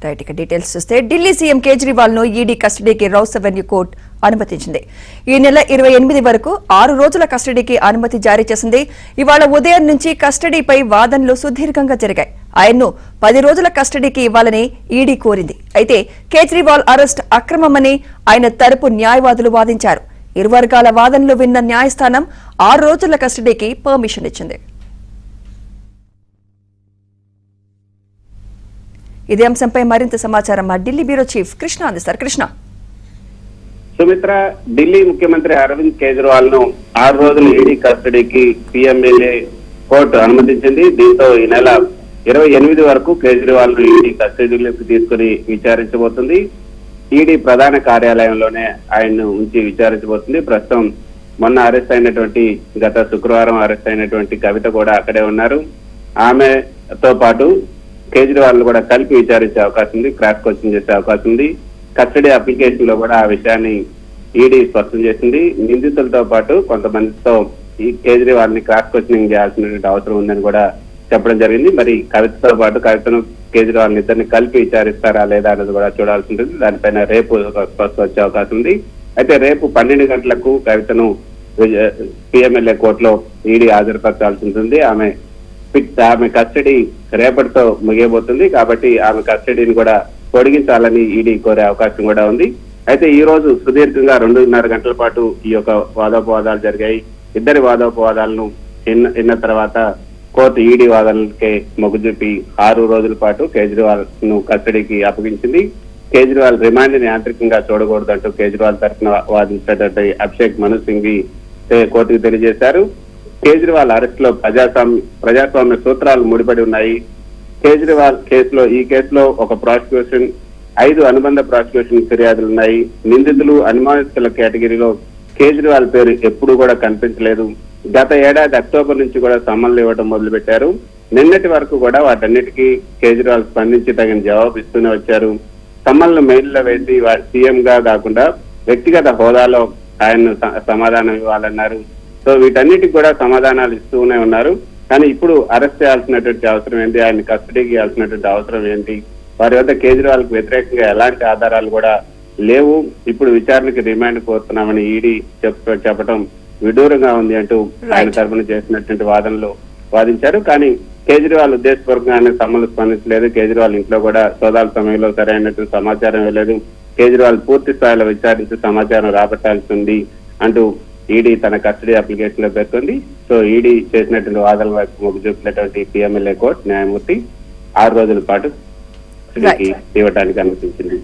Right, ఇక details చూస్తే Delhi CM Kejriwal ను ఈడీ కస్టడీకి రౌస్ అవెన్యూ కోర్టు అనుమతించింది. ఈ నెల 28 వరకు 6 రోజుల కస్టడీకి అనుమతి జారీ చేసింది. ఇవాళ ఉదయం నుంచి కస్టడీపై వాదనలు సుదీర్ఘంగా జరిగాయి. ఆయన్ను 10 రోజుల కస్టడీకి ఇవ్వాలని ఈడీ కోరింది. అయితే కేజ్రీవాల్ అరెస్ట్ అక్రమమని ఆయన తరపు న్యాయవాదులు వాదించారు. ఇరు వర్గాల వాదనలు విన్న న్యాయస్థానం 6 రోజుల కస్టడీకి పర్మిషన్ ఇచ్చింది. ఇదే అంశంపై మరింత సమాచారం మా ఢిల్లీ బ్యూరో చీఫ్ కృష్ణ అందిస్తారు. కృష్ణ. సుమిత్ర, ఢిల్లీ ముఖ్యమంత్రి అరవింద్ కేజ్రీవాల్ ను 6 రోజుల ఈడీ కస్టడీకి పీఎంఎల్ఏ కోర్టు అనుమతించింది. దీంతో ఈ నెల 28 వరకు కేజ్రీవాల్ ను ఈడీ కస్టడీలోకి తీసుకుని విచారించబోతుంది. ఈడీ ప్రధాన కార్యాలయంలోనే ఆయన్ను ఉంచి విచారించబోతుంది. ప్రస్తుతం మొన్న అరెస్ట్ అయినటువంటి గత శుక్రవారం అరెస్ట్ అయినటువంటి కవిత కూడా అక్కడే ఉన్నారు. ఆమెతో పాటు కేజ్రీవాల్ కూడా కలిపి విచారించే అవకాశం ఉంది, క్రాస్ క్వశ్చన్ చేసే అవకాశం ఉంది. కస్టడీ అప్లికేషన్ లో కూడా ఆ విషయాన్ని ఈడీ స్పష్టం చేసింది. నిందితులతో పాటు కొంతమందితో ఈ కేజ్రీవాల్ ని క్రాస్ క్వశ్చనింగ్ చేయాల్సినటువంటి అవసరం ఉందని కూడా చెప్పడం జరిగింది. మరి కవితతో పాటు కవితను కేజ్రీవాల్ ఇద్దరిని కలిపి విచారిస్తారా లేదా అనేది కూడా చూడాల్సి ఉంటుంది. దానిపైన రేపు స్పష్టం వచ్చే అవకాశం ఉంది. అయితే రేపు 12 గంటలకు కవితను పిఎంఎల్ఏ కోర్టులో ఈడీ హాజరుపరచాల్సి ఉంటుంది. ఆమె కస్టడీ రేపటితో ముగియబోతుంది కాబట్టి ఆమె కస్టడీని కూడా పొడిగించాలని ఈడీ కోరే అవకాశం కూడా ఉంది. అయితే ఈ రోజు సుదీర్ఘంగా 2.5 గంటల పాటు ఈ యొక్క వాదోపవాదాలు జరిగాయి. ఇద్దరి వాదోపవాదాలను విన్న తర్వాత కోర్టు ఈడీ వాదనలకే మొగ్గు చూపి 6 రోజుల పాటు కేజ్రీవాల్ ను కస్టడీకి అప్పగించింది. కేజ్రీవాల్ రిమాండ్ ని యాంత్రికంగా చూడకూడదంటూ కేజ్రీవాల్ తరఫున వాదించినటువంటి అభిషేక్ మను సింఘ్వి కోర్టుకు తెలియజేశారు. కేజ్రీవాల్ అరెస్ట్ లో ప్రజాస్వామ్య సూత్రాలు ముడిపడి ఉన్నాయి. కేజ్రీవాల్ ఈ కేసులో ఒక ప్రాసిక్యూషన్, 5 అనుబంధ ప్రాసిక్యూషన్ ఫిర్యాదులు ఉన్నాయి. నిందితులు అనుమానితుల కేటగిరీలో కేజ్రీవాల్ పేరు ఎప్పుడు కూడా కనిపించలేదు. గత ఏడాది అక్టోబర్ నుంచి కూడా సమ్మన్లు ఇవ్వడం మొదలుపెట్టారు. నిన్నటి వరకు కూడా వాటన్నిటికీ కేజ్రీవాల్ స్పందించి తగిన జవాబు ఇస్తూనే వచ్చారు. సమ్మన్లు మెయిల్లో వేసి సీఎం గా కాకుండా వ్యక్తిగత హోదాలో ఆయన్ను సమాధానం ఇవ్వాలన్నారు. సో వీటన్నిటికి కూడా సమాధానాలు ఇస్తూనే ఉన్నారు. కానీ ఇప్పుడు అరెస్ట్ చేయాల్సినటువంటి అవసరం ఏంటి, ఆయన కస్టడీకి ఇవ్వాల్సినటువంటి అవసరం ఏంటి, వారి వద్ద కేజ్రీవాల్ కు వ్యతిరేకంగా ఎలాంటి ఆధారాలు కూడా లేవు, ఇప్పుడు విచారణకి రిమాండ్ కోరుతున్నామని ఈడీ చెప్పడం విడూరంగా ఉంది అంటూ ఆయన తరఫున చేసినటువంటి వాదనలు వాదించారు. కానీ కేజ్రీవాల్ ఉద్దేశపూర్వకంగానే సమ్మలు స్పందించలేదు. కేజ్రీవాల్ ఇంట్లో కూడా సోదాల సమయంలో సరైనటువంటి సమాచారం ఇవ్వలేదు. కేజ్రీవాల్ పూర్తి స్థాయిలో విచారించి సమాచారం రాబట్టాల్సి ఉంది అంటూ ఈడీ తన కస్టడీ అప్లికేషన్ లో పేర్కొంది. సో ఈడీ చేసినటువంటి వాదనల వైపు మొగ్గు చూపినటువంటి పిఎంఎల్ఏ కోర్టు న్యాయమూర్తి 6 రోజుల పాటు ఇవ్వడానికి అనుమతించింది.